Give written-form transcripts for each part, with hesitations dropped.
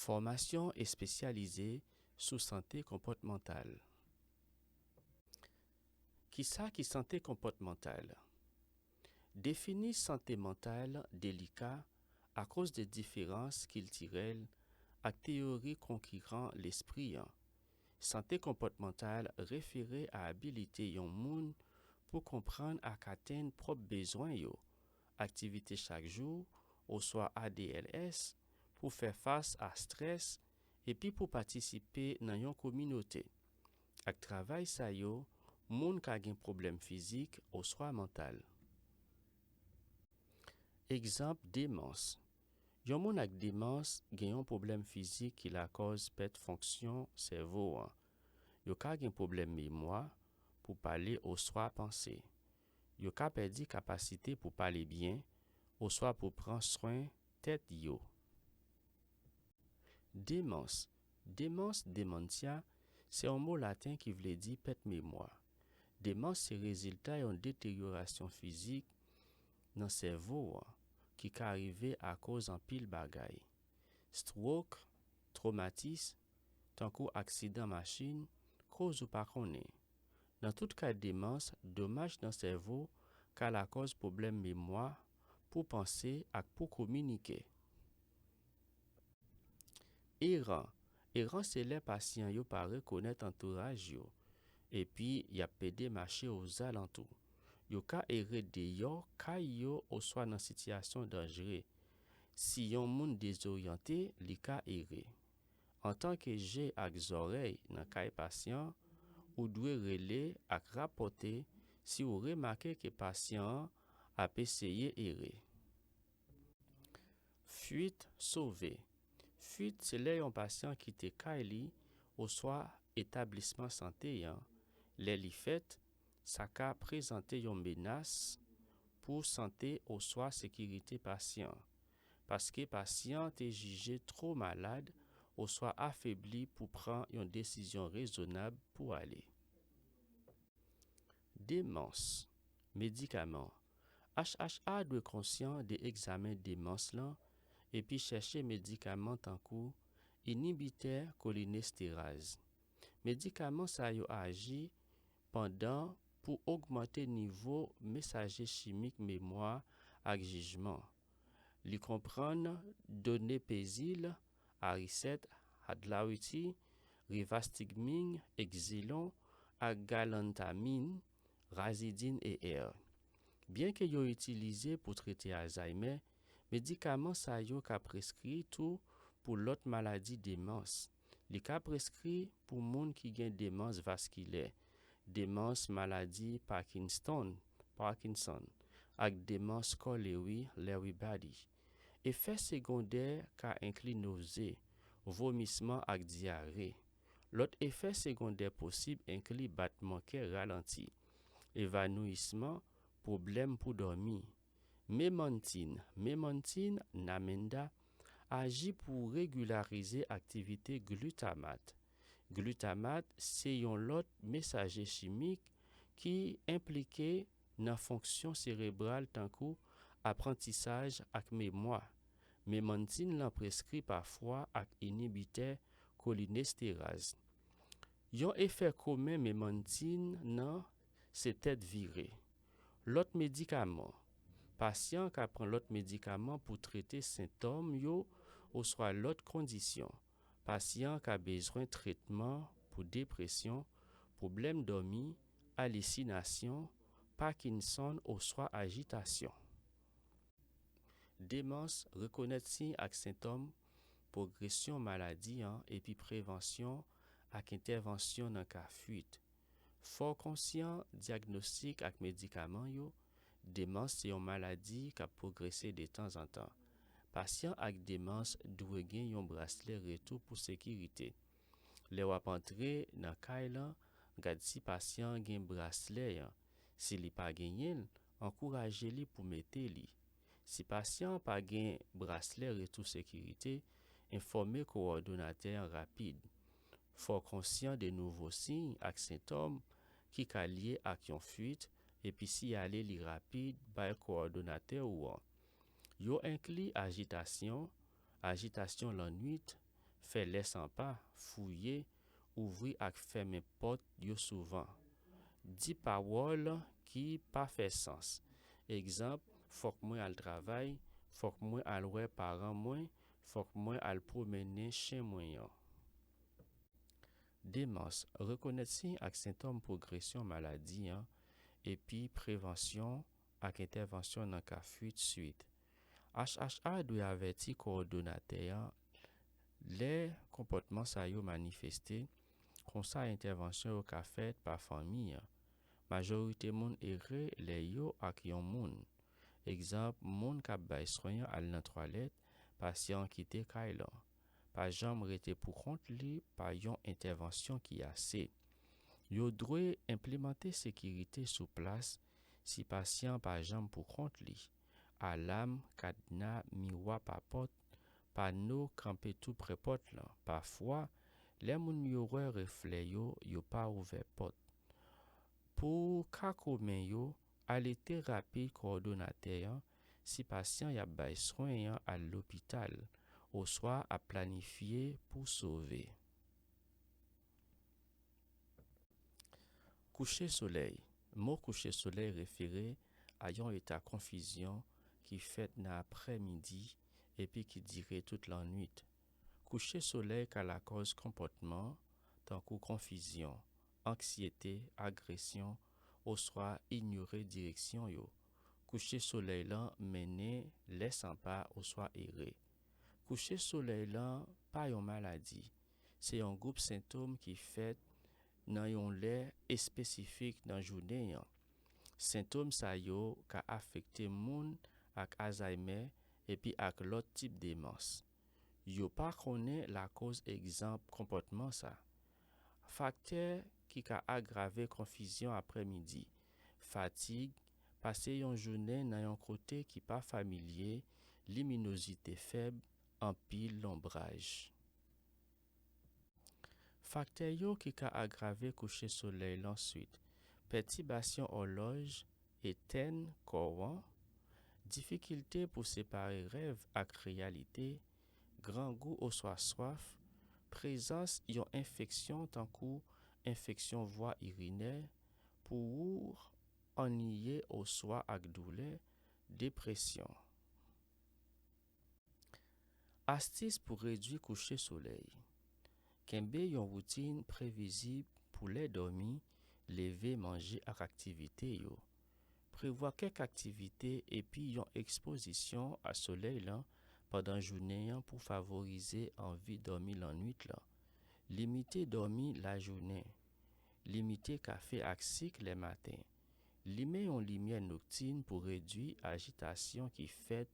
Formation et spécialisée sous santé comportementale. Qui ça qui santé comportementale? Définit santé mentale délicat à cause des différences culturelles avec théorie conquérant l'esprit. Santé comportementale référée à habilité yon moun pour comprendre ak atteindre propre besoin yo, activité chaque jour, ou soit ADLS, pour faire face à stress et puis pour participer dans yon communauté. Ak travail sa yo, moun ka gen problème physique ou soit mental. Exemple démence. Yon moun ak démence gen yon problème physique qui la cause perte fonction cerveau. Yo ka gen problème mémoire pour parler ou soit penser. Yo ka perdi capacité pour parler bien ou soit pour prendre soin tête yo. Démence. Démence, dementia, c'est un mot latin qui veut dire perte mémoire. Démence, c'est résultat d'une détérioration physique dans le cerveau qui peut arriver à cause d'un pile bagay. Stroke, traumatisme, tant qu'au accident machine, cause ou pas connaît. Dans tout cas de démence, dommage dans le cerveau qu'à la cause problème mémoire pour penser et pour communiquer. Errant. Errant, c'est les patients yo pas reconnaître entourage yo. Et puis, y a pédé marcher aux alentours. Yo ka errer dehors, ka yo ou soit dans situation dangereuse. Si yon moun désorienté, li ka errer. En tant que j'ai ak oreilles dans kay patient, ou doit relé ak rapporter si ou remarqué que patient a essayé errer. Fuite, sauver. Fuite, c'est là un patient qui te kaili ou soit établissement santé les li fait ça ka présenter une menace pour santé ou soit sécurité patient parce que patient est jugé trop malade ou soit affaibli pour prendre une décision raisonnable pour aller. Démence. Médicaments. HHA doit conscient des examens démence là et puis chercher médicaments tant coup inhibiteur cholinestérase. Médicaments ça yo agi pendant pour augmenter niveau messager chimique mémoire ak jugement. Li comprendre donépézil, Aricept, Adlauti, Rivastigmine, Exilon, ak galantamine, Razidine et R. Bien que yo utilisé pour traiter Alzheimer, médicaments sa yo ka prescrit tout pour l'autre maladie démence. Li ka prescrit pour moun qui gen démence vasculaire, démence maladie Parkinson, ak démence Lewy body. Effet secondaire ka inclut nausée, vomissement ak diarrhée. L'autre effet secondaire possible inclut battement cœur ralenti, évanouissement, problème pour dormir. Mémantine, Namenda, agit pour régulariser activité glutamate. Glutamate, c'est un autre messager chimique qui impliqué dans fonction cérébrale tant que apprentissage ak mémoire. Mémantine l'en prescrit parfois ak inhibiteur cholinestérase. Yon effet commun mémantine nan c'est tête virée. L'autre médicament, patient qui prend l'autre médicament pour traiter symptômes yo ou soit l'autre condition. Patient qui a besoin de traitement pour dépression, problème dormir, hallucination, Parkinson ou soit agitation. Démence, reconnaître signes et symptômes, progression maladie et puis prévention avec intervention dans cas fuite. Fort conscient diagnostic avec médicaments yo, démence c'est une maladie qui a progressé de temps en temps. Patient avec démence doit gagner un bracelet retour pour sécurité. Les wap entrer dans kay lan, gade si patient gen bracelet, si li pa genyen, encouragez li pour mettre li. Si patient pa gen bracelet retour sécurité, informez coordonnateur rapide. Fort conscient des nouveaux signes et symptômes qui ka lié ak yon fuite et puis si aller li rapide by coordonnateur ou yo inclut agitation la nuit, Fè lè san pa, fouye, ouvri ak ferme pot yo souvan. Di parol ki pa fè sens. Exemple, fòk mwen al travay, fòk mwen al wè paran mwen, fòk mwen al promene chen mwen yon. Démence, reconnaître signe ak symptôme progression maladie, epi prévention ak intervention nan ka fuite suite. HHA doit averti coordonnateur les comportements sa yo manifesté, kon sa intervention yo ka fait par famille. Majorité moun erre le yo ak yon moun. Exemple, moun kap bay soin al nan toilette, patient kite kay lan. Pa jam rete pou kont li pa yon intervention ki ase. Yo dwe implementer sécurité sou place si patient pa jam pou kont li. Alarme, cadenas, miroir pa porte, panneau campé tout près porte lan. Parfois, les moun yo wè reflet yo pa ouvert porte. Pour ka komen yo, alete rapide coordonnateur si patient y a bay soin à l'hôpital, ou soit à planifier pour sauver. Coucher soleil. Mot coucher soleil référé à yon état confusion qui fait dans après-midi et puis qui dirait toute la nuit. Coucher soleil ka la cause comportement, tant que confusion, anxiété, agression, ou soit ignorer direction yo. Coucher soleil là mené laissant pas ou soit erré. Coucher soleil là pas yon maladie. C'est un groupe symptômes qui fait nan yon lè spécifique dans journée. Symptômes sa yo ka affecté moun ak Alzheimer et puis ak l'autre type de démence. Yo pa connaît la cause exemple comportement ça. Facteur qui ka aggravé confusion après-midi, fatigue, passer yon journée dans yon côté qui pas familier, luminosité faible, en pile l'ombrage. Facteur yo qui ka aggravé coucher soleil ensuite, perturbation horloge, éteinte, courant, difficulté pour séparer rêve ak réalité, grand goût ou soit soif, présence yon infection tant kou infection voie urinaire, pour ennuyé ou soit ak douleur, dépression. Astuce pour réduire coucher soleil. Kembe yon routine prévisible pour les dormir, lever, manger ak activité yo. Prévoir quelques activités et puis yon exposition à soleil là pendant journée pour favoriser envie dormir la nuit là. Limiter dormir la journée. Limiter café ak sucre les matins. Limiter yon lumière nocturne pour réduire agitation qui fait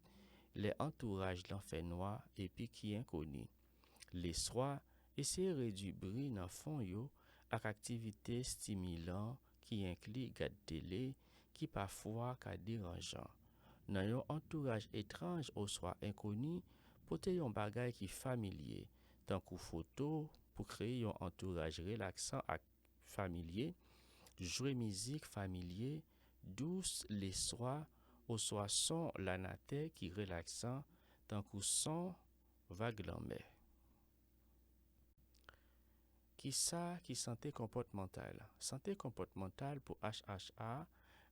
les entourages l'enfer noir et puis qui inconnu. Les soirs, essayer réduire bruit dans fond yo ak activité stimulant qui inclut gade télé qui parfois ka dérangeant. Dans yon entourage étrange ou soit inconnu, pote yon bagay qui familier, tant que photo pour créer yon entourage relaxant ak familier, jouer musique familier, douce les soirs ou soit son lanaté qui relaxant, tant que son vague l'enmer. Qui ça qui santé comportementale? Santé comportementale pour HHA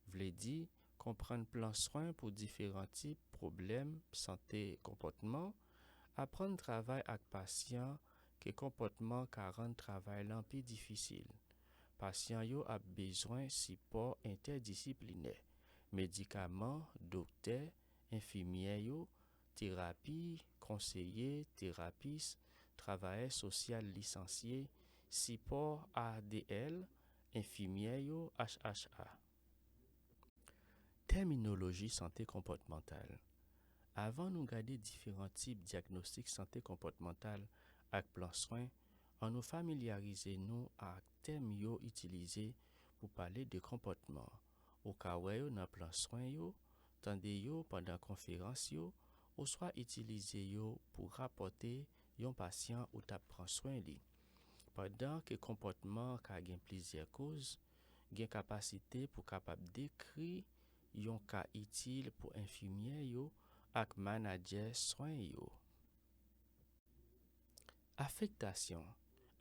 vle di comprendre plan soin pour différents types problèmes santé comportement, apprendre travail avec patient que comportement ka rend travail lan pi difficile. Patient yo a besoin support interdisciplinaire, médicaments, docteur, infirmière yo, thérapie, conseiller, thérapeute, travailleur social licencié, support ADL, infirmière yo, HHA. Terminologie santé comportementale. Avant nous garder différents types de diagnostics santé comportementale avec plan soin, on nous familiariser nous avec termes yo utilisés pour parler de comportement. Au cas où yo dans plan soin yo, tande yo pendant conférence yo, ou soit utiliser yo pour rapporter yon patient ou tap prend soin li. Pendant que comportement ka gen plusieurs causes, gen capacité pour capable décrire yon cas utile pour infirmière yo ak manager soin yo. Affectation.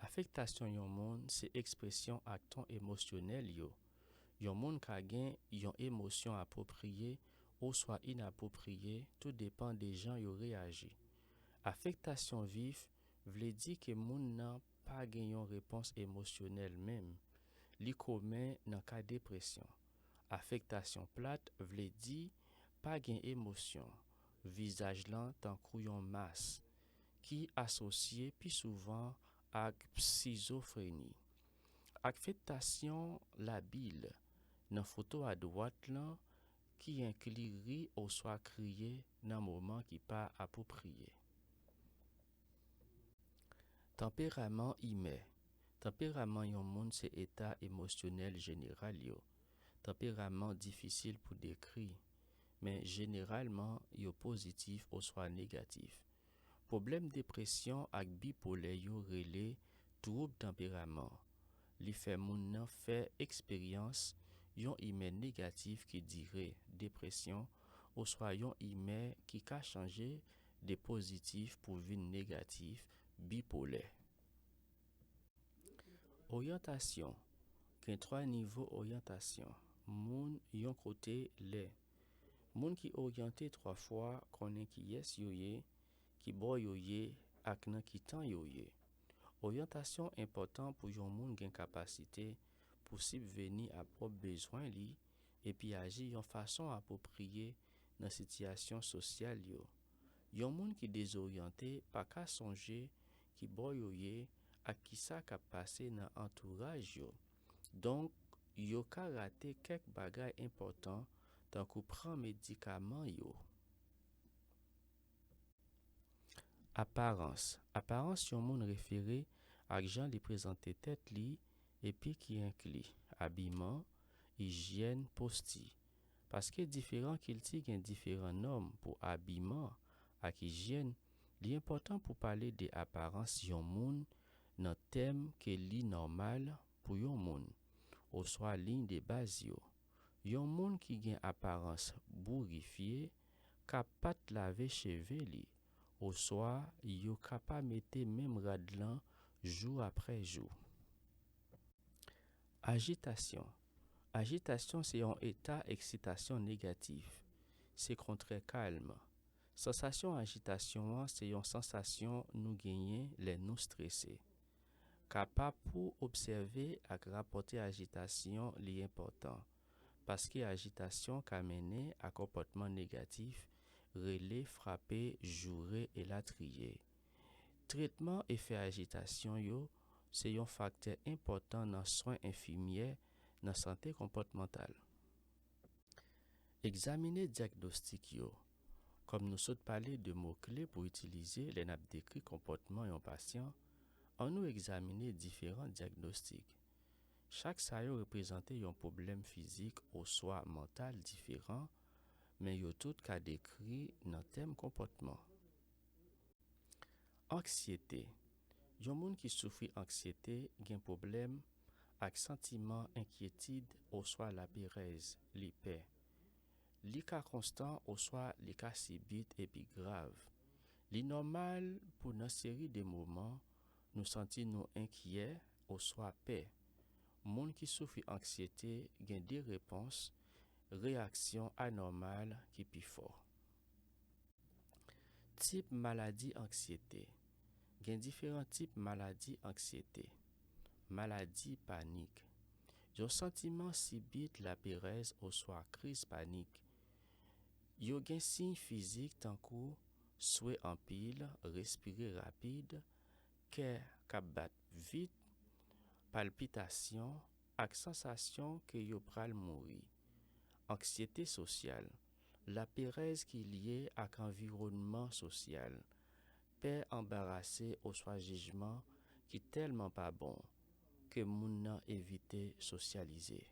Affectation yon moun se ekspresyon ak ton emosyonel yo. Yon moun ka gen yon emosyon apopriye ou swa inapopriye, tout depan de jan yo reagi. Affectation vif vle di ke moun nan pa gen yon repons emosyonel mem, li komen nan ka depresyon. Affectation plat vle di pa gen emosyon, vizaj lan tan kou yon mas, ki asosye pi souvan ak schizofreni. Affectation labil, nan foto a droite lan, ki inkli ri ou swa kriye nan mouman ki pa apopriye. Tempérament imè. Tempérament yon moun se eta emosyonel general yo. Tempérament difisil pou dekri, men generalman yo pozitif ou swa negatif. Problem depresyon ak bipolè yo rele troub tempérament. Li fè moun nan fè eksperyans yon imè negatif ki dire depresyon ou swa yon imè ki ka chanje de pozitif pou vin negatif bipolè. Orientasyon. Gen 3 nivou orientasyon. Moun yon kote le. Moun ki oryante 3 fwa konen ki yes yo ye, ki bo yo ye ak nan ki tan yo ye. Orientasyon important pou yon moun gen kapasite pou subveni a prop bezwen li epi aji yon fason apopriye nan sityasyon sosyal yo. Yon moun ki dezoryante pa ka sonje ki bo yo ye ak ki sa kap pase nan entourage yo. Donk, yo ka rate kek bagay important tan kou pran medikaman yo. Apparence. Apparence yon moun refere ak jan li prezante tet li epi ki inkli. Habillement, hygiène, posti. Paske diferent kilti gen diferent norm pou habillement ak hygiène, li important pou pale de apparence yon moun nan tem ke li normal pou yon moun, ou swa ligne de baz yo. Yon moun ki gen apparence bourrifiye, ka pat lave cheve li, ou swa yo ka pa mette mem rad lan jou apre jou. Agitasyon. Agitasyon se yon eta eksitasyon negatif. Se kontre kalm. Sensasyon agitasyon an se yon sensasyon nou genyen le nou stresse. Kapap pou observe ak rapote agitasyon li important, paske agitasyon ka mene a kompotman negatif, rele, frape, jure e latriye. Tretman efè agitasyon yo, se yon fakte important nan soin infimye nan sante kompotmental. Examine diagnostik yo. Kom nou sot pale de mou kle pou itilize le nap dekri kompotman yon pasyon, an nou examine diferent diagnostik. Chak sa yo reprezente yon problem fizik ou swa mental diferent, men yo tout ka dekri nan tem kompotman. Anksiyete. Yon moun ki soufri anksiyete gen problem ak sentiman inkyetid ou swa la perez, li pe. Li ka konstant ou swa li ka sibit epi grav. Li normal pou nan seri de mouman nou senti nou inkye ou swa pe. Moun ki soufri anksiyete gen de repons, reaksyon anormal ki pi for. Tip maladi anksiyete. Gen diferent tip maladi anksiyete. Maladi panik. Yon sentiman sibit la perez ou swa kriz panik. Yo gen sign fizik tankou swe ampil, respire rapide, ke kap bat vit, palpitasyon ak sensasyon ke yo pral mouri. Anksiyete sosyal. La perez ki liye ak environnement sosyal. Pe embarase ou swa jijman ki telman pa bon ke moun nan evite sosyalize.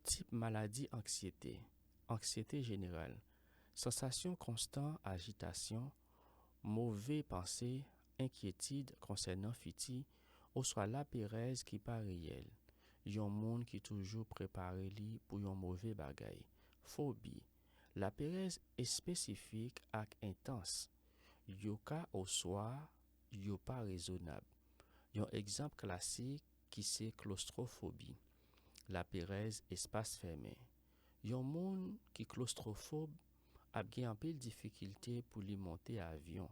Tip maladi anksiyete. Anksiyete general. Sensasyon konstant agitasyon, mouve panse, inkyetid konsenant fiti, ou swa la perez ki pa reyel. Yon moun ki toujou prepare li pou yon mouve bagay. Fobi. La perez e spesifik ak intans. yo ka au soir, yo pas raisonnable. Un exemple classique qui c'est claustrophobie, la pérèse espace fermé. Yon moun qui claustrophobe a gen un pile difficulté pour li monter à avion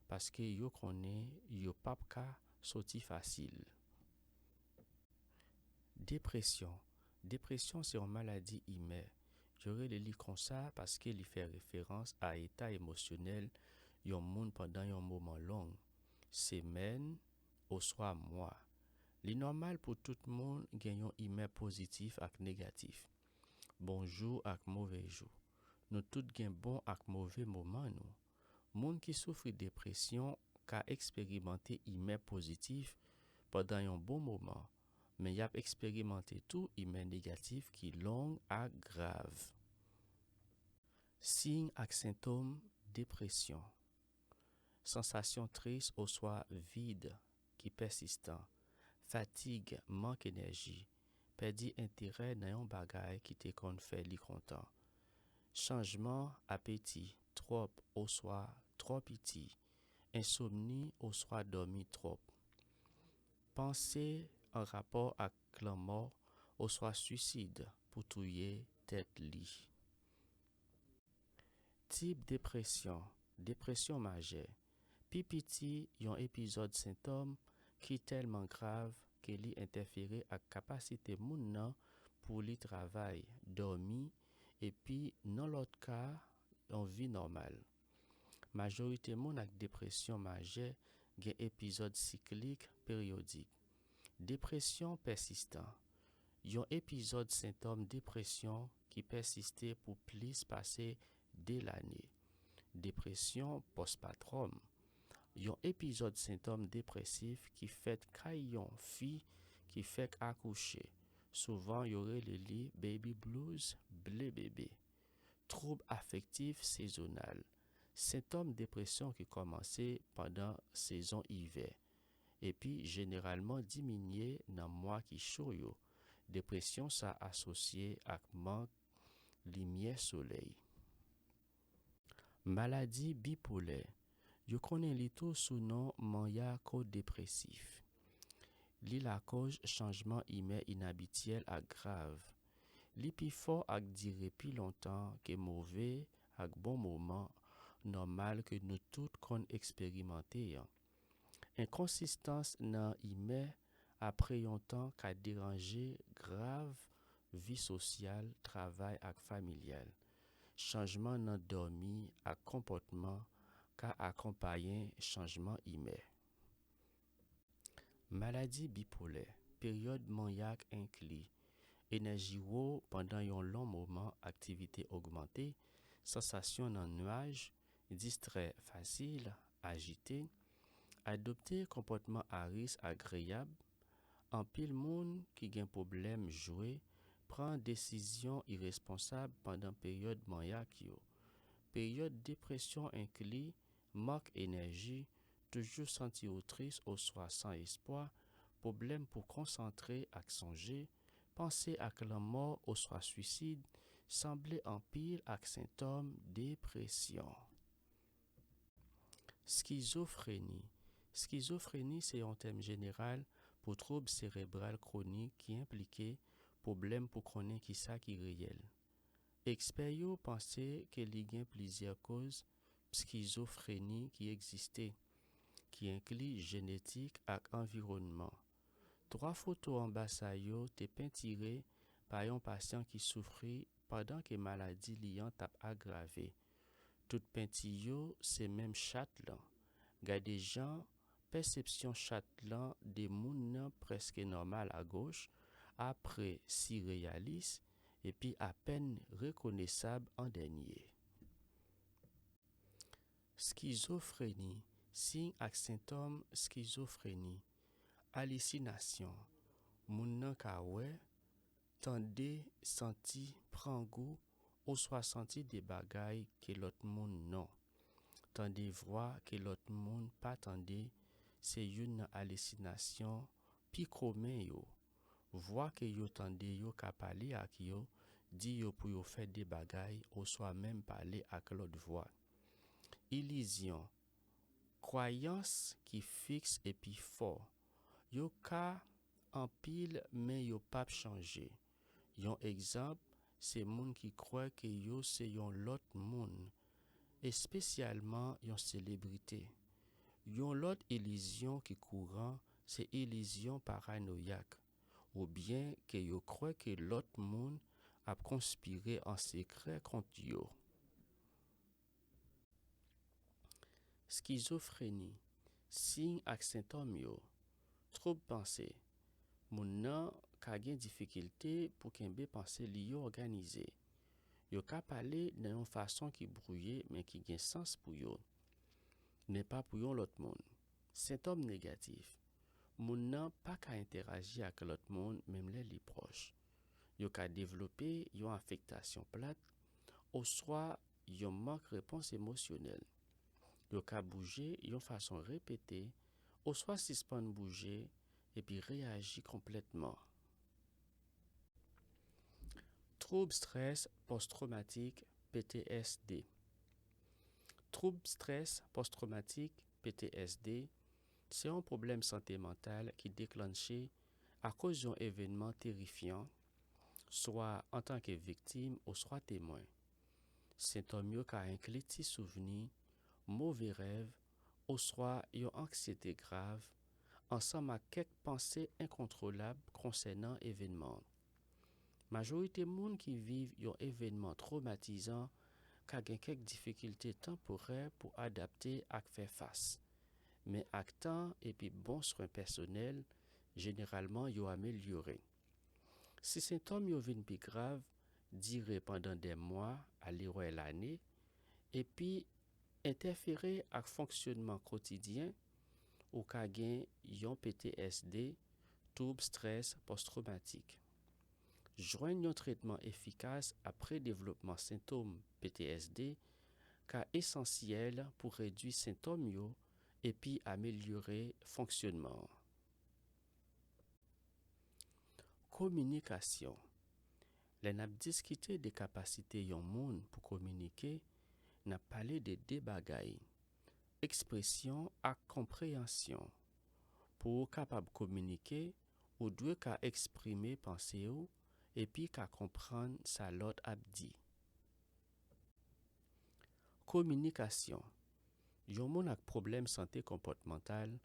parce que yo connaît yo pas ka sorti facile. Dépression. Dépression c'est une maladie humaine. J'aurais le li comme ça parce qu'il fait référence à état émotionnel yon moun pendant un moment long, semaine ou soit mois. Li normal pour tout le monde gen yon humeur positif ak négatif. Bonjour ak mauvais jour. Nous tout gen bon ak mauvais moment nous. Moun qui souffre de dépression ka expérimenter humeur positif pendant un bon moment, mais y a expérimenté tout humeur négatif qui long ak grave. Signe ak symptômes dépression. Sensation triste ou soit vide qui persistant. Fatigue, manque énergie, perdi intérêt dans yon bagay qui te kon fait li content. Changement appétit, trop ou soit trop petit. Insomnie ou soit dormi trop. Pensée en rapport avec la mort ou soit suicide pour tuer tête li. Type dépression, dépression majeure. Pi piti yon épisode symptôme qui tellement grave que li interféré ak capacité moun nan pour li travail, dormi et puis dans l'autre cas, yon vie normale. Majorité moun ak dépression majeure gen épisode cyclique périodique. Dépression persistant. Yon épisode symptôme dépression qui persistait pour plus passer de l'année. Dépression postpartum. Yon épisode symptôme dépressif qui fait yon fille qui fait accoucher. Souvent y aurait le li baby blues, blé bébé. Trouble affectif saisonnal. Symptômes dépression qui commençaient pendant saison hiver et puis généralement diminué dans mois qui chaud yo. Dépression ça associé avec manque lumière soleil. Maladie bipolaire. Yo connaît li tout sous nom maniaco-dépressif. Li la cause changement humeur inhabituel à grave. Li pi fort ak dire pi longtemps que mauvais ak bon moment normal que nous tout kon expérimenter. Inconsistance nan humeur après un temps ka déranger grave vie sociale, travail ak familial. Changement nan dormi ak comportement ka accompagner changement humeur. Maladie bipolaire, période maniaque inclus, énergie haut pendant un long moment, activité augmentée, sensation dans nuage, distrait facile, agité, adopter comportement à risque agréable, en pile monde qui gen problème jouer, prend décision irresponsable pendant période maniaque yo. Période dépression inclus, manque énergie, toujours senti triste ou soit sans espoir, problème pour concentrer ak songer, penser ak la mort ou soit suicide, semblait en pile ak symptômes dépression. Schizophrénie. Schizophrénie c'est un terme général pour trouble cérébral chronique qui impliquait problème pour connaître qui ça qui réel. Experts yo pensaient que li gen plusieurs causes schizophrénie qui existait, qui inclut génétique et environnement. 3 photos en bas sa yo te peintiré par un patient qui souffrit pendant que maladie liant tap aggravé. Tout peinti yo c'est même chat lan. Gade gens perception chat lan de moun nan presque normal à gauche, après si réaliste et puis à peine reconnaissable en dernier. Schizophrénie, signe ak symptôme schizophrénie, hallucination, moun nan ka wè, tande, senti, pran goût, ou soit senti des bagay que l'autre moun non. Tande voix que l'autre moun pas tande, c'est une hallucination pi commun yo. Voix que yo tande yo ka pale ak yo, di yo pou yo fait des bagay ou soit même parler ak l'autre voix. Illusion, croyance qui fixe et puis fort. Yo ka en pile mais yo pas changé. Yon exemple, c'est moun qui croit que yo c'est yon lot moun, et spécialement yon célébrité. Yon lot illusion qui courant, c'est illusion paranoïaque, ou bien que yo croit que l'autre moun a conspiré en secret contre yo. Schizophrénie, signe ak symptôme yo, trouble pensée. Moun nan ka gen difficulté pour kenbe pensée li yo organisé. Yo ka pale nan yon façon qui brouillé mais qui gen sens pour yo, mais pas pour yon l'autre moun. Symptôme négatif. Moun nan pa ka interagir avec l'autre moun même les li proche. Yo ka développer yon affectation plate, ou soit yon manque réponse émotionnelle. Yo ka bouger yon façon répétée, ou soit suspend bouger et puis réagir complètement. Trouble stress post-traumatique PTSD. Trouble stress post-traumatique PTSD, c'est un problème santé mentale qui déclenché à cause d'un événement terrifiant, soit en tant que victime ou soit témoin. Symptômes yo ka inclut ti souveni, mauvais rêve, ou soit yon anxiété grave, ensemble avec quelques pensées incontrôlables concernant événement. Majorité moun qui vivent yon événement traumatisant ka gen quelques difficultés temporaires pour adapter ak faire face. Mais ak temps et puis bon soin personnel, généralement yo amélioré. Si symptômes yo vin pi grave, durer pendant des mois, aller ouais l'année, et puis interférer ak fonctionnement quotidien, ou ka gen yon PTSD, trouble stress post-traumatique. Joigne yon traitement efficace après développement symptômes PTSD, ka essentiel pour réduire symptômes yo et puis améliorer fonctionnement. Communication. Les n'a discuté des capacités yon moun pour communiquer, n'a parlé de deux bagailles. Expression et compréhension. Pour capable communiquer, ou doit ka exprimer pensée ou et puis ka comprendre sa l'autre a dit. Communication. Yon moun ak problème santé comportementale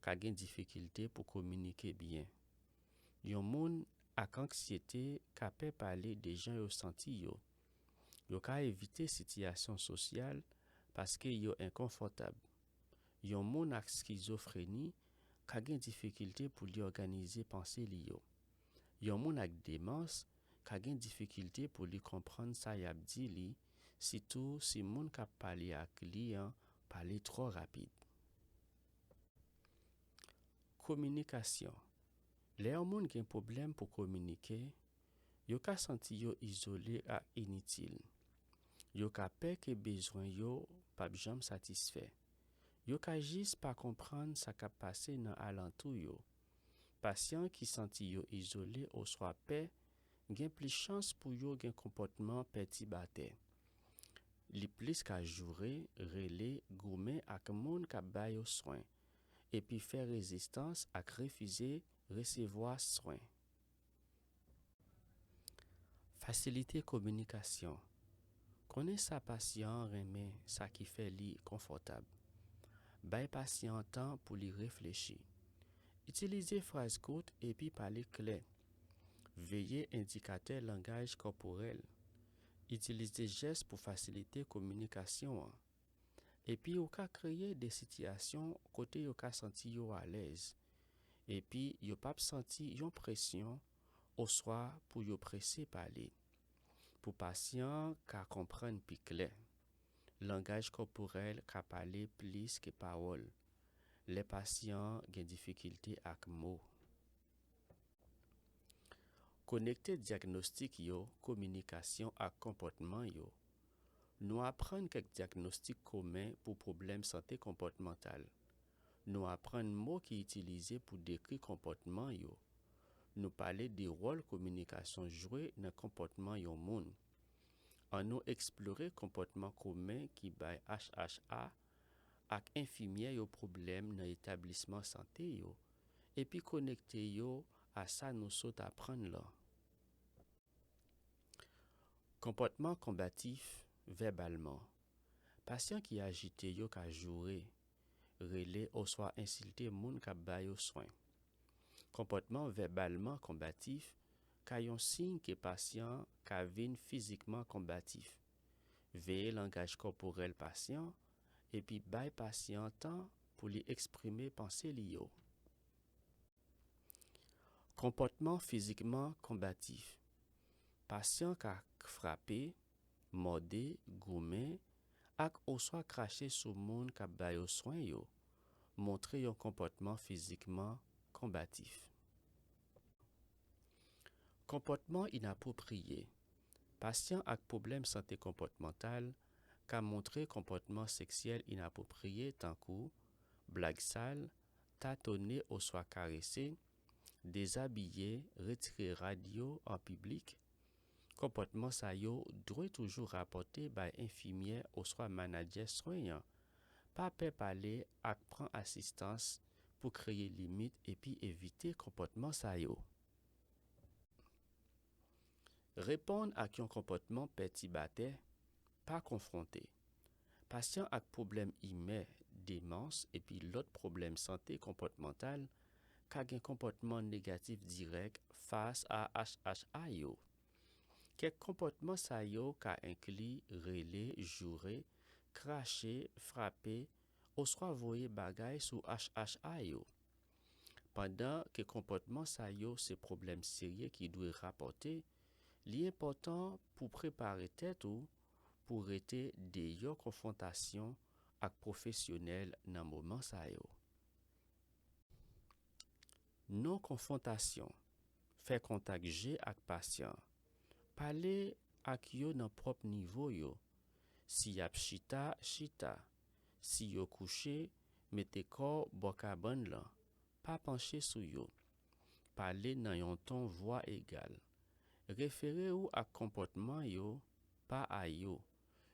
ka gen difficulté pour communiquer bien. Yon moun ak anxiété ka pe parler des gens yo senti yo. Yo ka éviter situation sociale parce que yo inconfortable. Yon moun ak schizophrénie ka gen difficulté pour li organiser pensée li yo. Yon moun ak démence ka gen difficulté pour li comprendre sa y ap di li, surtout si moun ka parler ak li parler trop rapide. Communication. Les moun gen problème pour communiquer, yo ka senti yo isolé et inutile. Yo ka pe que besoin yo pa jam satisfait. Yo ka juste pas comprendre sa ka passe dans alentou yo. Patient qui senti yo isolé ou soit pe, gen plus chance pour yo gen comportement perturbateur. Li plus ka jouer, relé, goumen ak moun ka bay yo soin, et puis faire résistance ak refuser recevoir soin. Faciliter communication. Connaît sa patient remet ça qui fait li confortable. Bay patient temps pour li réfléchir. Utilisez phrase courte et puis parler clair. Veillez indicateur langage corporel. Utilisez gestes pour faciliter communication. Et puis ou ka créer des situations côté yo ka senti yo à l'aise. Et puis yo pas senti yon pression ou soit pour yo pressé parler. Pour patient ka comprendre pi clair. Langage corporel ka parler plus que parole. Les patients gen difficulté ak mots. Connecter diagnostic yo, communication ak comportement yo. Nous apprenons quelques diagnostics communs pour problèmes santé comportementale. Nous apprenons mots qui utilisés pour décrire comportement yo. Nous parler des rôles communication joués dans comportement yon moun. En nous explorer comportement commun qui by HHA ak infirmier yo problem nan établissement santé yo, epi connecté yo à ça nous saute apprendre là. Comportement combatif verbalement. Patient qui agité yo ka jouer, relé ou soit insulté moun ka bay yo soin. Comportement verbalement combatif, ka yon signe que patient ka vin physiquement combatif. Veiller langage corporel patient et puis bay patient temps pour lui exprimer pensée li yo. Comportement physiquement combatif. Patient ka frappé, mordé, goumé, ak ou soit craché sous moun ka bay yo soin yo, montre yon comportement physiquement combatif. Comportement inapproprié. Patient ak problème santé comportementale ka montre comportement sexuel inapproprié tant kou blague sale, tâtonner ou soit caresser, déshabiller, retirer radio en public. Comportement sa yo doit toujours rapporter by infirmier ou soit manager soignant. Pas peur parler ak prend assistance pour créer limite et puis éviter comportement sa yo. Répondre à un comportement perturbateur, pas confronter. Patient avec problème humain, démence et puis l'autre problème santé comportementale, ka gen comportement négatif direct face à HHA yo. Quel comportement sa yo ka inclut relé, jurer, cracher, frapper, ou soit voyer bagay sous HHA yo. Pendant que comportement sa yo c'est problème sérieux qui doit rapporter, l'important pour préparer tête ou pour rete de yo confrontation ak professionnel nan moment sa yo. Non confrontation. Fait contact G ak patient. Parler ak yo nan propre niveau yo. Si yap chita, chita. Si yo couché, mette corps bokaban lan. Pas pencher sou yo. Parler nan yon ton voix égal. Référez ou à comportement yo, pas à yo.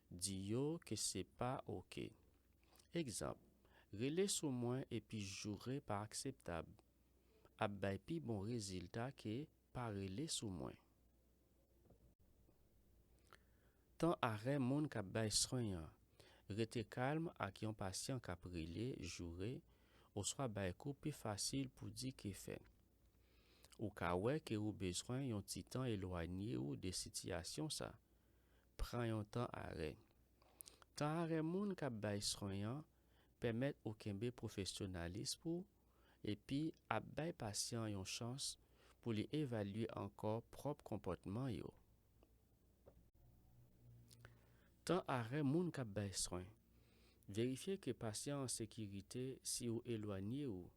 Di yo que c'est pas ok. Exemple, relé sous moi et puis jouer pas acceptable. Abay pi bon résultat que pas relé sous moi. Tant arrêt moun k'ap bay soignant. Rete calme ak yon patient k'ap relé, jouer, ou soit bay kou plus facile pour dire que fait. Ou ka wè que ou besoin yon ti temps éloigné ou de situation ça. Prend yon temps arrêt. Temps arrêt moun k'ap bay soignant permet ou kembe professionnalisme pour et puis ap bay patient yon chance pour li évaluer encore propre comportement yo. Temps arrêt moun k'ap bay soin. Vérifier que patient en sécurité si ou éloigné ou.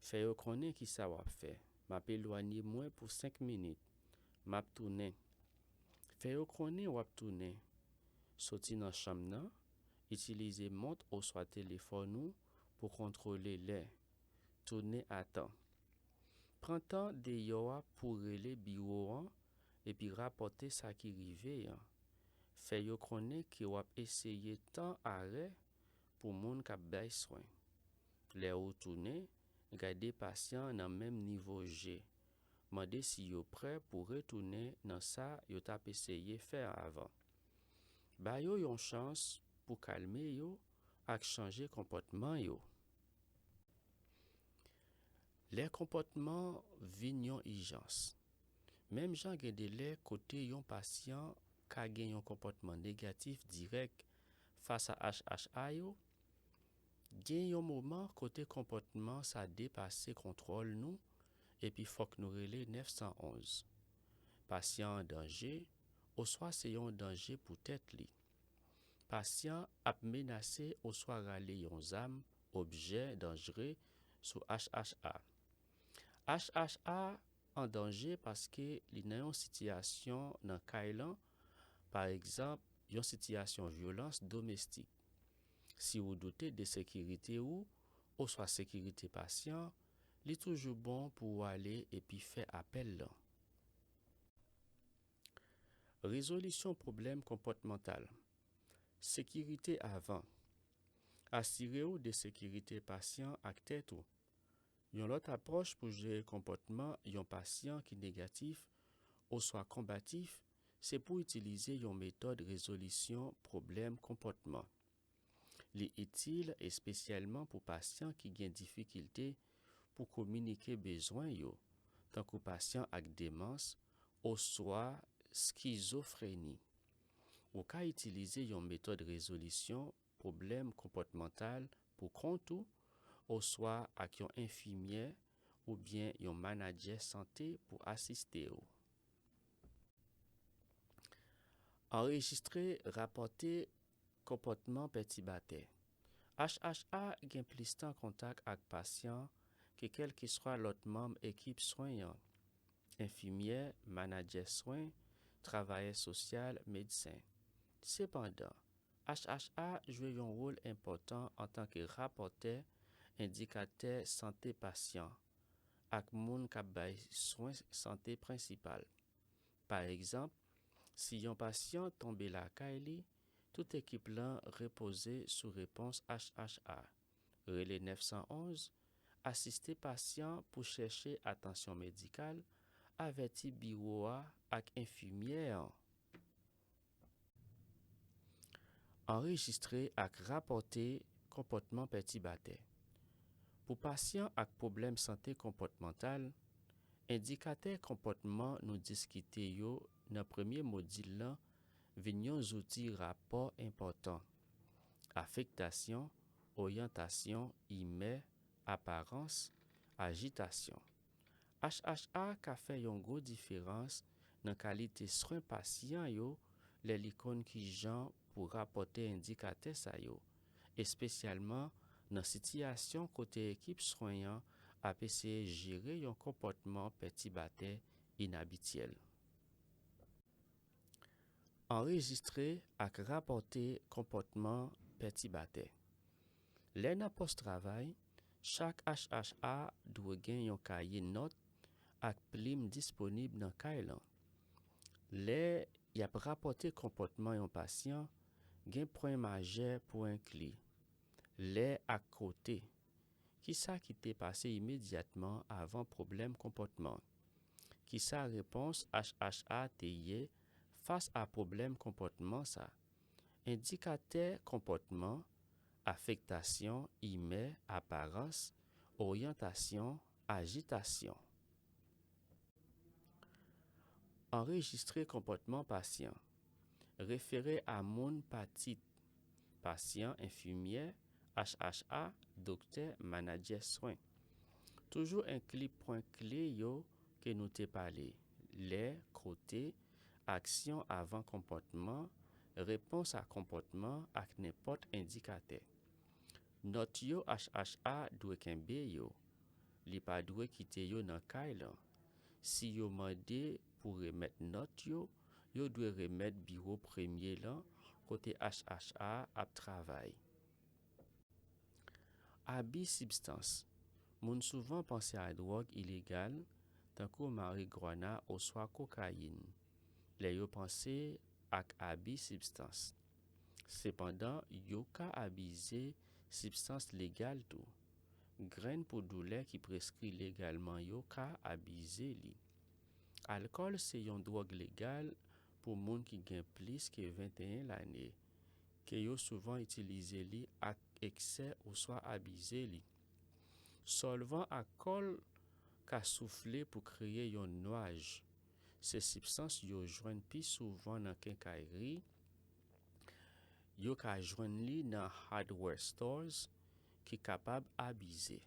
Fait yo konnen ki sa wap fait. Map éloigné moins pour 5 minutes. Map tourner. Fait yo konnen wap tourner. Sorti dans chambre nan, utiliser montre ou soit téléphone ou pour contrôler l'air. Tourner à temps. Prends temps de yo pour relé bureau an et puis rapporter ça qui rive an. Fait yo konnen ki wap essayer temps arrêt pour moun k'ap bay soin. Le ou tourner, garder patient dans même niveau G. Mande si yo prêt pour retourner dans ça yo tap essayé faire avant. Ba yo yon chance pour calmer yo ak changer comportement yo. Les comportements vin yon urgence. Même jan gen de lè côté yon patient ka gen yon comportement négatif direct face à HHA yo, gen yon moment côté comportement ça dépasse contrôle nous et puis faut que nous relé 911. Patient en danger ou soit c'est yon danger pour tête li. Patient ap menacé ou soit rale yon zam, objet dangereux sous HHA. HHA en danger parce que li nan yon situation nan kailan, par exemple, yon situation violence domestique. Si vous doutez de sécurité ou soit sécurité patient, li toujours bon pour aller et puis faire appel là. Résolution problème comportemental. Sécurité avant. Assurez ou de sécurité patient ak tête ou. Yon lot approche pour gérer comportement yon patient qui négatif ou soit combatif, c'est pour utiliser yon méthode résolution problème comportement. Li utile et spécialement pour patients qui gen difficulté pour communiquer besoin yo, tant que patient ak démence ou soit schizophrénie. Ou ka utiliser yon méthode résolution problème comportemental pour compte ou soit ak yon infirmière ou bien yon manager santé pour assister ou. Enregistrer, rapporter comportement perturbateur. HHA gen plus temps contact ak patient que quel que soit l'autre membre équipe soignant, infirmière, manager soins, travailleur social, médecin. Cependant, HHA joue un rôle important en tant que rapporteur, indicateur santé patient ak moun k'ap bay soins santé principal. Par exemple, si yon patient tombe la caille li, toute équipe là reposer sous réponse HHA. Relais 911, assister patient pour chercher attention médicale, averti bureau ak infirmière. Enregistrer ak rapporter comportement perturbateur. Pour patients ak problème santé comportemental, indicateur comportement nous discuter yo dans premier module là vignon outil rapport important. Affectation, orientation, humeur, apparence, agitation. HHA ka fait yon gros différence dans qualité soin patient yo les l'icône qui jan pour rapporter indicateur sa yo, et spécialement dans situation côté équipe soignant a essayer gérer yon comportement perturbateur inhabituel. Enregistrer ak rapporter comportement perturbateur. Lè nan post-travail, chaque HHA doit gen yon cahier note ak plim disponible dans cahier lan. Lè y ap rapporter comportement yon patient, gen point majeur point clé. Lè ak côté, qui sa qui t'est passé immédiatement avant problème comportement. Qui sa réponse HHA te yé face à problème comportement ça. Indicateur comportement, affectation, humeur, apparence, orientation, agitation. Enregistrer comportement patient. Référer à moun patit. Patient, infirmière, HHA, docteur, manager soins. Toujours un clip point clé yo que nous te parlé. Les côtés, action avant comportement, réponse à comportement ak n'importe indicateur. Note yo HHA doit kembe yo. Li pa doit quitter yo nan kay lan. Si yo mande pour remettre note yo, yo doit remettre bureau premier lan côté HHA ap travail. Abus substance. Moun souvent pense à drogue illégale, tant que marijuana ou soit cocaïne. Les yo pense ak abus substance. Cependant, yo ka abuser substance légale tout. Graine pour douleur qui prescrit légalement yo ka abuser li. Alcool c'est yon drogue légale pour moun qui gen plus que 21 l'année. Que yo souvent utilisé li ak excès ou soit abuser li. Solvant alcool ka souffler pour créer yon nuage. Ces substances yo joignent plus souvent dans quincaillerie. Yo ka joindre li dans hardware stores qui capable abuser.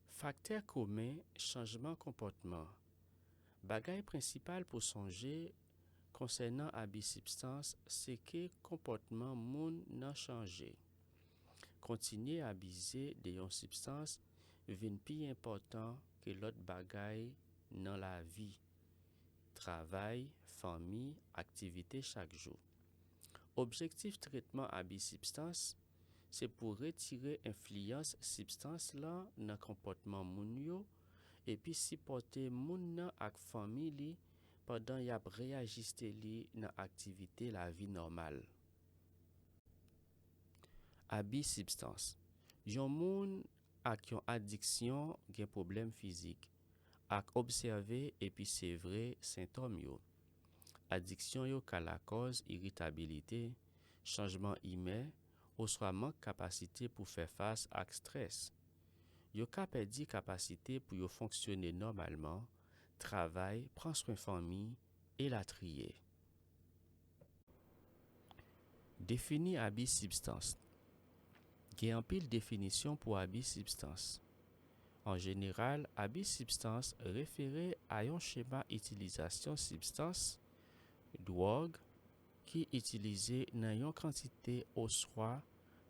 Facteur commun, changement comportement. Bagay principal pour songer concernant abus substance, c'est que comportement moun nan changé. Continuer à abuser de yon substance vin pi important que l'autre bagay dans la vie. Travail, famille, activité chaque jour. Objectif traitement abus substance, c'est pour retirer influence substance là dans comportement moun yo et puis supporter moun nan ak famille li pendant y ap réajuster li dans activité la vie normale. Abi substance. Yon moun ak yon addiction gen problem fizik, ak observe epi se vre symptôme yo. Addiction yo ka la cause irritabilité, changement humain, ou soit manque capacité pour faire face ak stress. Yo ka perdi capacité pour yo fonctionner normalement, travail, prendre soin famille et la trier. Défini abi substance. Gen an pile définition pour abi substance. En général, abi substance référé à yon schéma utilisation substance, drogue, qui utilisé nan yon quantité ou soit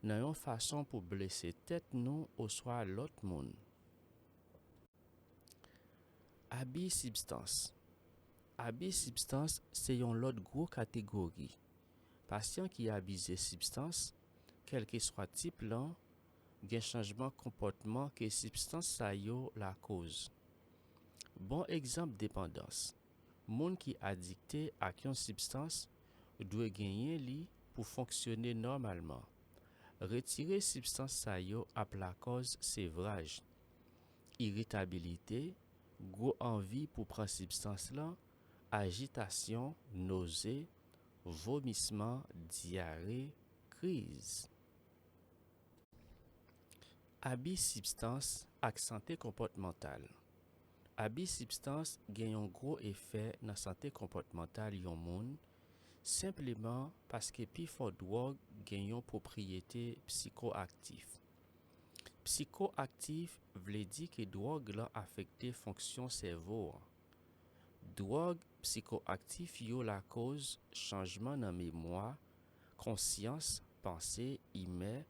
nan yon façon pour blesser tête nou ou soit l'autre moun. Abi substance. Abi substance c'est yon lot gros catégorie. Patient qui abuse substance, quel que soit type lan, gen changement comportement que substance sa yo la cause. Bon exemple dépendance. Moun qui addicté ak yon substance doit gagner li pour fonctionner normalement. Retirer substance sa yo ap la cause sévrage, irritabilité, gros envie pour prendre substance là, agitation, nausée, vomissement, diarrhée, crise. Abi substance ak santé comportementale. Abi substance gen yon gros effet nan santé comportementale yon moun, simplement parce que pi fort drogue gen yon propriété psychoactif. Psychoactif vle di que drogue la affecte fonction cerveau. Drogue psychoactif yo la cause changement nan mémoire, conscience, pensée, humain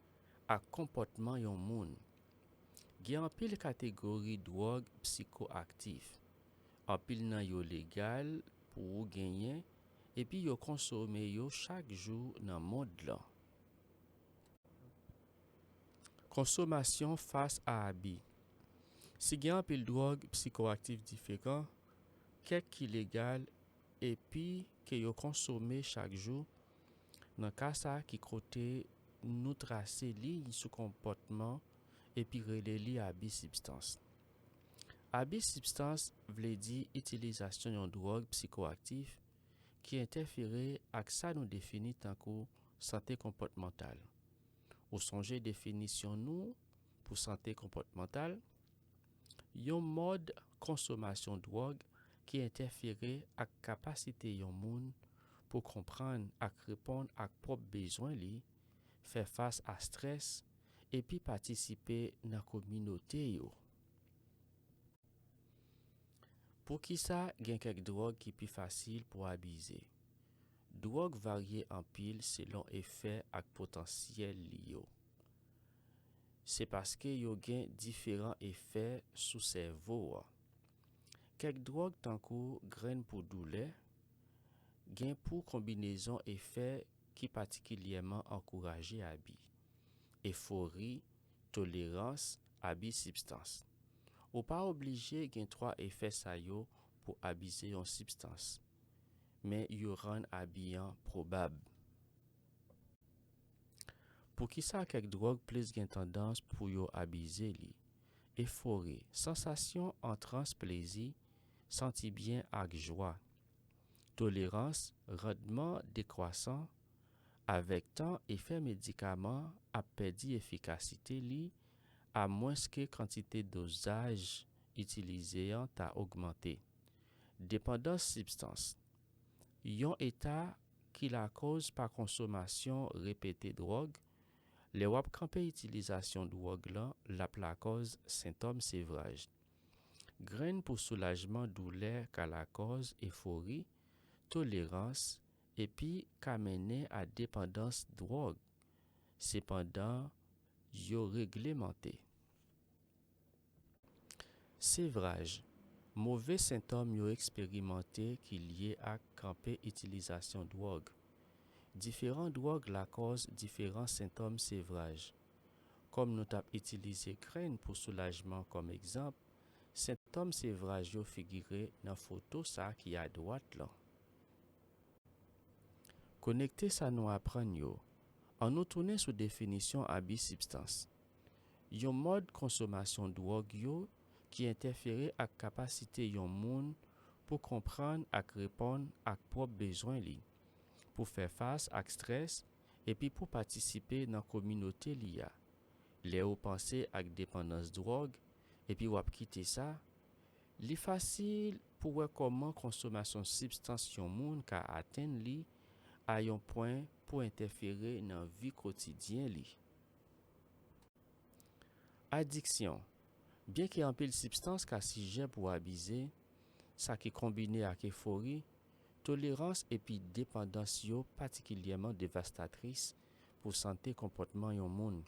ak comportement yon moun. Gen an pile catégorie drogue psychoactif. An pile nan yo légal pour ou genyen et puis yo consomme yo chaque jour nan monde là. Consommation face à abi. Si gen an pile drogue psychoactif différent, kek ki légal et puis que yo consomme chaque jour, nan ka sa ki kote nou tracer ligne sous comportement et puis rele li abi substance. Abi substance vle di utilisation yon drogue psychoactif qui interfère ak sa nou défini tankou santé comportementale. Ou songe définition nou pour santé comportementale, yon mode consommation drogue qui interfère ak capacité yon moun pour comprendre ak répondre ak propre besoin li, faire face à stress et puis participer dans communauté yo. Pour qui ça gen kek drogue qui plus facile pour abuser. Drogue varie en pile selon effet ak potentiel li yo. C'est parce que yo gen différents effets sous cerveau. Kek drogue tankou graine pour douleur, gen pour combinaison effet qui particulièrement encouragé abi. Euphorie, tolérance, abi substance. Ou pas obligé gen 3 effets sa yo pour abuser yon substance, mais yo rend abiyan probable. Pour qui ça kek drogue plus gen tendance pour yo abuser li. Euphorie, sensation en transe plaisir, senti bien ak joie. Tolérance, rendement décroissant, avec temps effet médicament a perdu efficacité li, à moins que quantité dosage utilisé a augmenté. Dépendance substance. Yon état qui la cause par consommation répétée drogue, les wap campé utilisation drogue la cause symptôme sévrage. Graine pour soulagement douleur qu'à la cause euphorie, tolérance et puis qu'a mené à dépendance drogue. Cependant, yo réglementé. Sévrage. Mauvais symptômes yo expérimenté qui lié à campé utilisation drogue. Différents drogues la cause différents symptômes sévrage. Comme nous tap utilisé graine pour soulagement comme exemple, symptômes sévrage yo figuré dans photo ça qui à droite là. Connecter ça nous apprend yo. An nou tourne sou definisyon abi substans. Yon mod konsomasyon drog yo ki interfere ak kapasite yon moun pou kompran ak repon ak prop bezwen li, pou fè fas ak stres epi pou patisipe nan kominote li ya. Le ou panse ak dependans drog epi wap kite sa, li fasil pou wè koman konsomasyon substans yon moun ka aten li a yon pwen pou interfere nan vi kotidyen li. Adiksyon. Bien ki anpil substans ka sijen pou abize, sa ki kombine ak efori, tolerans epi dependans yo patikilyeman devastatris pou sante komportman yon moun.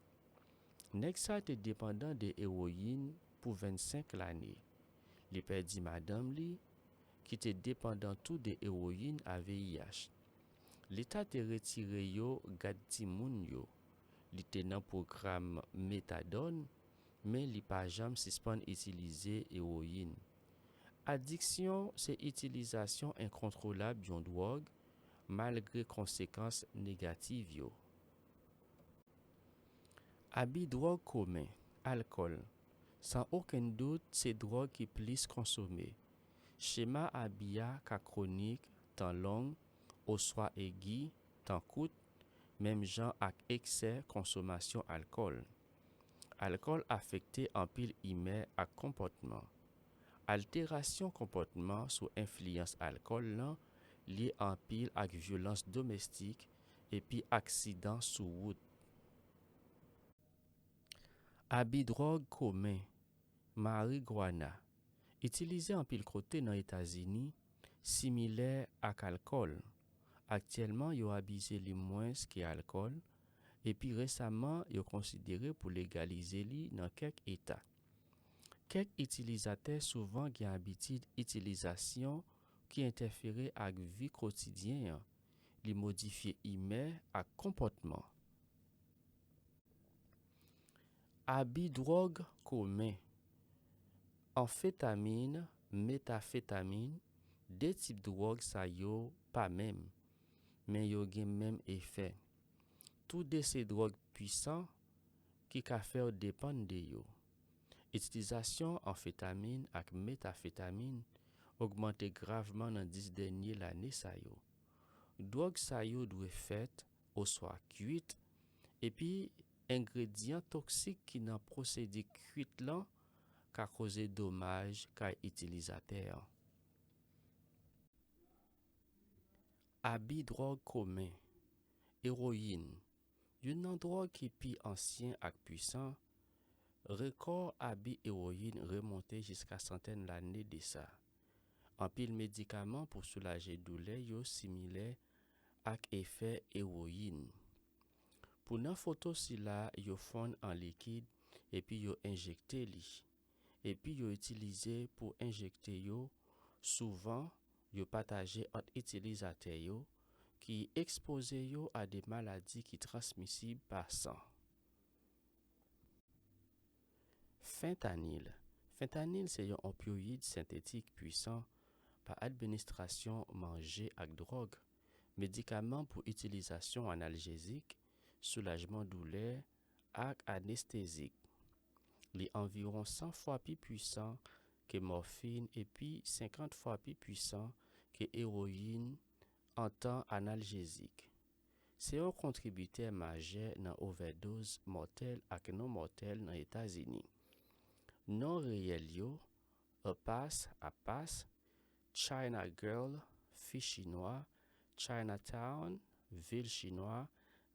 Nèg sa te dependant de héroïne pou 25 l'année. Li perdi madame li, ki te dependant tout de héroïne a VIH. L'État te retire yo gad ti moun yo. Li te nan program méthadone, men li pa jam sispon itilize héroïne. Adiksyon se itilizasyon inkontrolab yon drog, malgre konsekans negatif yo. Abi drog komen, alkol. San oken dout, se drog ki plis konsome. Chema abiya ka kronik, tan long, oswa egi, tan kout, mem jan ak ekse konsomasyon alkol. Alkol afekte anpil ime ak komportman. Alterasyon komportman sou influence alkol lan li anpil ak violans domestik epi aksidan sou wout. Abi drog komen, marijuana, itilize anpil kote nan Etazini, simile ak alkol. Aktyelman yo abize li mwens ki alkol, epi resaman yo konsidere pou legalize li nan kek etat. Kek itilizate souvan gen abitid itilizasyon ki interfere ak vi kotidyen, li modifiye ime ak komportman. Abi drog komen, amfetamine, metafetamine, de tip drog sa yo pa mem, men yo gen mem efè. Tout de se drog puisan ki ka fè ou depan de yo. Itilizasyon amfetamine ak metafetamine augmente graveman nan 10 denye l'ane sa yo. Drog sa yo dwe fèt ou swa kuit, epi ingredient toksik ki nan prosede kuit lan ka koze domaj ka itilizater. Abi drog komen, héroïne. Yon nan drog ki pi ansyen ak puisan, rekor abi héroïne remonte jiska centaine l'année de sa. Anpil medikaman pou soulaje doule yo simile ak efè héroïne. Pou nan foto si la, yo fon an likid epi yo injekte li. Epi yo itilize pou injekte yo, souvan yo pataje ant itilizate yo ki expose yo a de maladi ki transmisib par san. Fentanyl. Fentanyl se yon opioid sintetik puisan pa administrasyon manje ak drog, medikaman pou itilizasyon analjezik, soulajman doule ak anestezik. Li environ 100 fwa pi puisan ke morfine epi 50 fwa pi puisan ke héroïne en tan analjezik. Se yon kontribute maje nan overdose mortel ak non mortel nan Etazini. Non reyel yo, Apas, China Girl, Fi Chinois, Chinatown, Vil Chinois,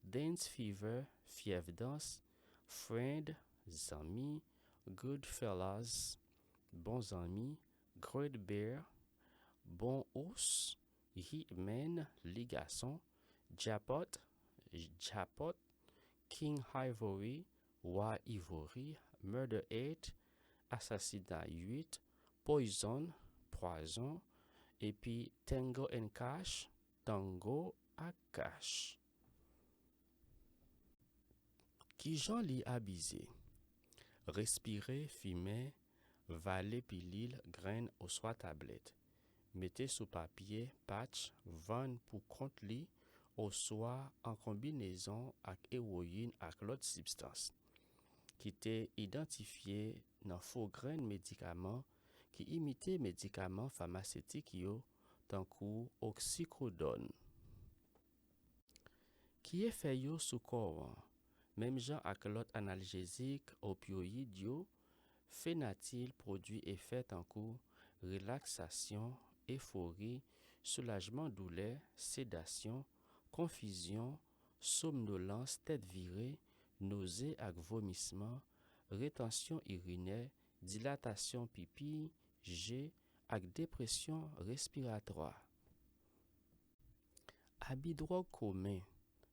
Dance Fever, Fiev Dans, Friend, Zami, Goodfellas, Bon Zami, Great Bear, Bon Os, Hitman, Ligason, Japot, King Ivory, Wa Ivory, Murder 8, Assassinat 8, Poison, epi Tango and Cash, Tango ak Cash. Ki jan li abize? Respire, fime, vale pilil, gren ou swa tablet. Mete sou papye, patch, van pou kont li ou soit en combinaison avec héroïne avec l'autre substance, qui était identifié dans faux grain médicaments qui imitaient médicaments pharmaceutiques yo, tant que oxycodone. Qui est fait yo sous corps, même genre avec l'autre analgésique opioïde yo, phénatil produit effet tant que relaxation, euphorie, soulagement douleur, sédation, confusion, somnolence, tête virée, nausée avec vomissement, rétention urinaire, dilatation pipi, jet, avec dépression respiratoire. Habit drogue commun,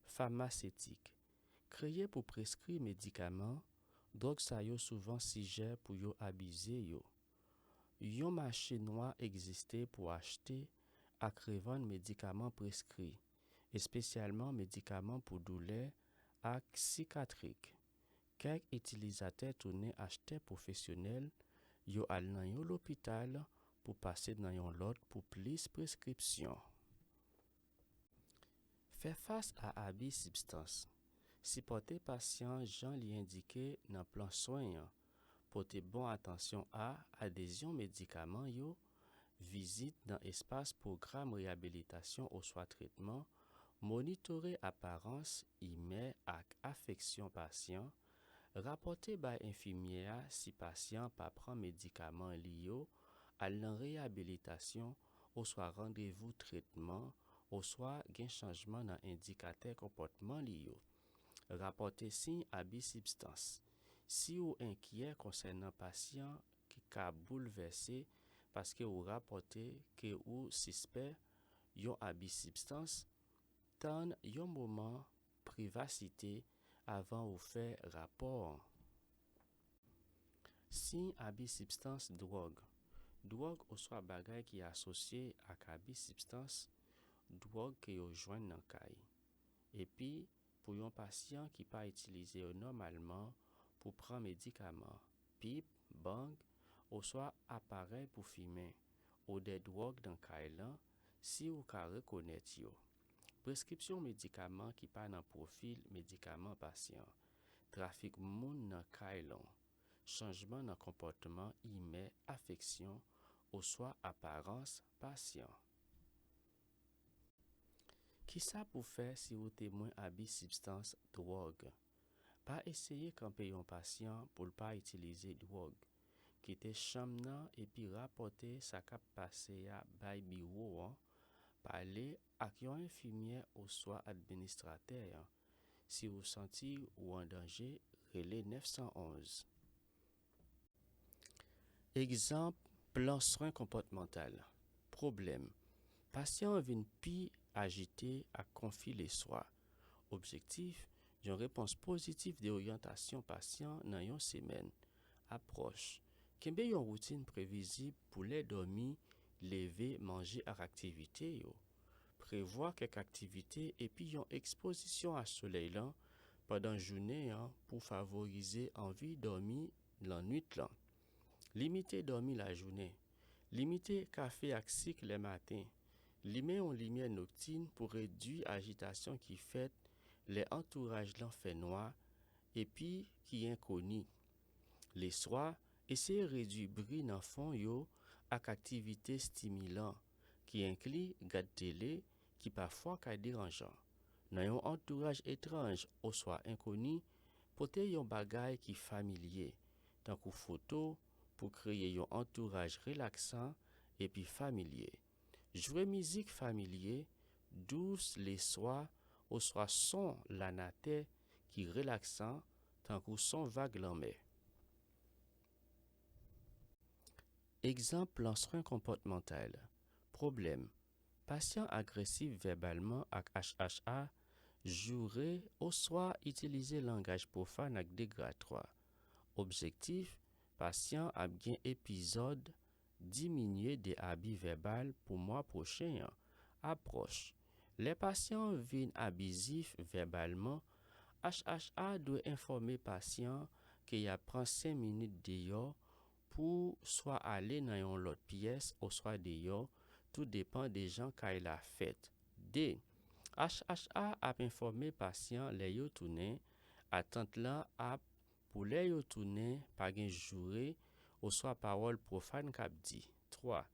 pharmaceutique, créé pour prescrire médicaments, drogue sa yo souvent sujet pour yo abuser yo. Yon marché noir existait pour acheter ak revendre médicaments prescrits, et spécialement médicaments pour douleur ak psychiatrique. Quelques utilisateurs tournaient acheter professionnels, yo al nan yon l'hôpital pour passer dans yon lot pour plus prescription. Faire face à abus substance. Si porter patient Jean li indiqué dans plan soin, porter bon attention à adhésion médicaments yo, visite dans espace programme réhabilitation ou soit traitement, monitorer apparence, email ak affection patient, rapporter by infirmière si patient pas prend médicaments liés à la réhabilitation ou soit rendez-vous traitement ou soit gain changement dans indicateur comportement lié. Rapporter signe abus substance. Si ou inquiet concernant patient qui ka bouleversé parce que ou rapporté que ou suspect yon abus substance, tan yon moment privacité avant ou faire rapport. Signe abus substance drogue. Drogue ou soit bagay qui associé à abus substance, drogue que yo joine nan kay. Et puis pour yon patient qui pas utilisé normalement pour prendre médicaments, pipe, bang, ou soit appareil pour fumer, ou des drogues dans kay lan, si ou ka reconnaître yo. Prescription médicaments qui pas dans profil médicament patient. Trafic moun nan kay lan. Changement dans comportement, email, affection, ou soit apparence patient. Qui ça pour faire si vous témoin abus substance drogue? Pas essayer camper un patient pour ne pas utiliser drogue. Quitter chambre nan et puis rapporter sa cap passé à bay bureau, parler avec yon infirmière ou soit administrateur. Si vous sentez ou en danger, relais 911. Exemple, plan soin comportemental. Problème. Patient vin pi agité à confier les soins. Objectif, une réponse positive d'orientation patient dans une semaine. Approche. Kembe yon routine prévisible pour les dormir, lever, manger à activité yo. Prévoir quelques activités et puis yon exposition à soleil là pendant journée pour favoriser envie dormir la nuit là. Limiter dormir la journée. Limiter café ak cycle le matin. Limiter en lumière nocturne pour réduire agitation qui fait les entourages l'en fait noir et puis qui est inconnu. Les soirs, essayez réduire bruit dans fond yo ak activité stimulant qui inclut gade télé qui parfois ka dérangeant. Dans un entourage étrange ou soit inconnu, portez yon bagay qui familier, tant que photo pour créer un entourage relaxant et puis familier. Jouer musique familier, douce les soirs, ou soit son lanaté qui relaxant, tant que son vague l'enmet. Exemple en soin comportemental. Problème. Patient agressif verbalement avec HHA, jouer ou soit utiliser langage profane avec dégradatoire. Objectif, patient a bien épisode diminuer des habits verbales pour mois prochain. Approche. Les patients viennent abusifs verbalement. HHA doit informer patient qu'il a prend 5 minutes dehors pour soit aller dans une autre pièce ou soit dehors. Tout dépend des gens qu'il a fait. D. HHA ap informe patient le yo tourné, attente lan ap pour le yo tourné pa gen jure ou soit parole profane kap di. 3.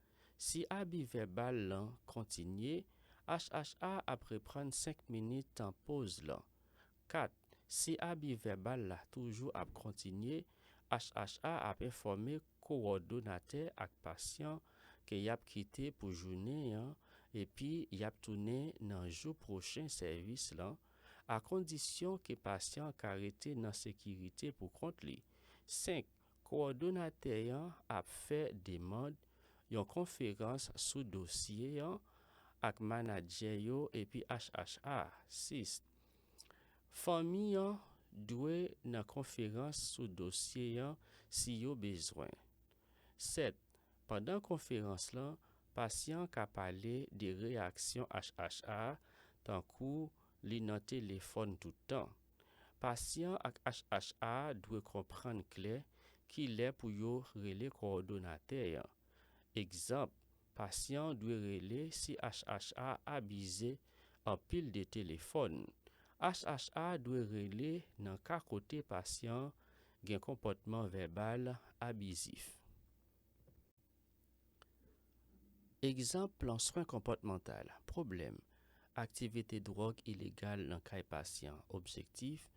Si abi verbal lan kontinye, HHA ap reprendre 5 minutes en pause lan. 4. Si abi verbal la toujours ap kontinye, HHA ap informe coordonnateur ak patient que yap quitté pour journée et puis yap tourné dans jour prochain service là à condition que patient arrêté dans sécurité pour compte li. 5. Coordonnateur a fait demande yon conférence sous dossier ak manager yo et puis HHA. 6. Famille doit nan conférence sous dossier si yo besoin. 7. Pendant conférence là, patient ka parler de réaction HHA tant kou li nan téléphone tout temps. Patient ak HHA doit comprendre clair qui l'est pour yo relé coordonnateur. Exemple, patient doit relé si HHA abusé en pile de téléphone. HHA doit relé nan ka côté patient gen comportement verbal abusif. Exemple en soins comportemental. Problème. Activité drogue illégale dans kay patient. Objectif.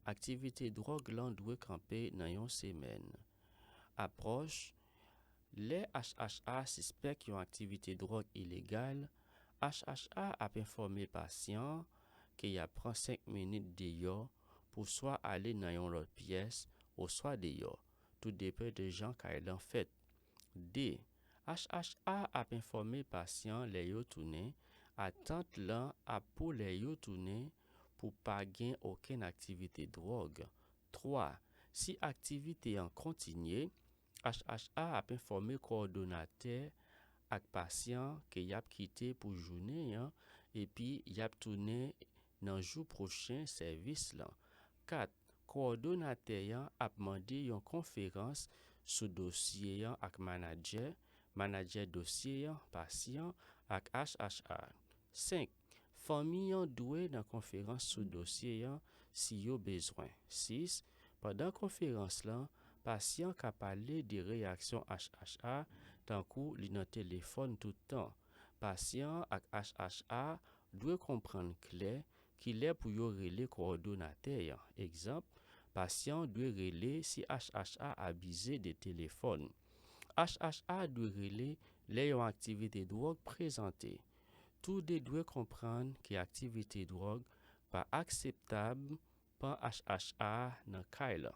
Activité drogue lan doit camper dans yon semaine. Approche. Les HHA suspect yon activité drogue illégale, HHA a informé patient que y a prend 5 minutes dehors pour soit aller dans yon autre pièce ou soit dehors. Tout dépend de gens kay l'en fait. D. HHA a informé patient les yo tourné, attente lan a pour les yo tourné pour pas gain aucune activité drogue. 3. Si activité en continue, HHA a informé coordonnateur ak patient que y a quitté pour journée et puis y a tourné dans jour prochain service là. 4. Coordonnateur a demandé une conférence sous dossier ak manager dossier patient ak HHA. 5. Famille doué dans conférence sous dossier si yo besoin. 6. Pendant conférence là, patient ka parler de réaction HHA tant kou li nan téléphone tout temps. Patient ak HHA doit comprendre clair qu'il est pour yo relé coordonnateur. Exemple, patient doit relé si HHA abusé de téléphone. HHA doit relé les yon activité drogue présentée. Tout de doit comprendre que activité drogue pas acceptable par HHA dans kay la.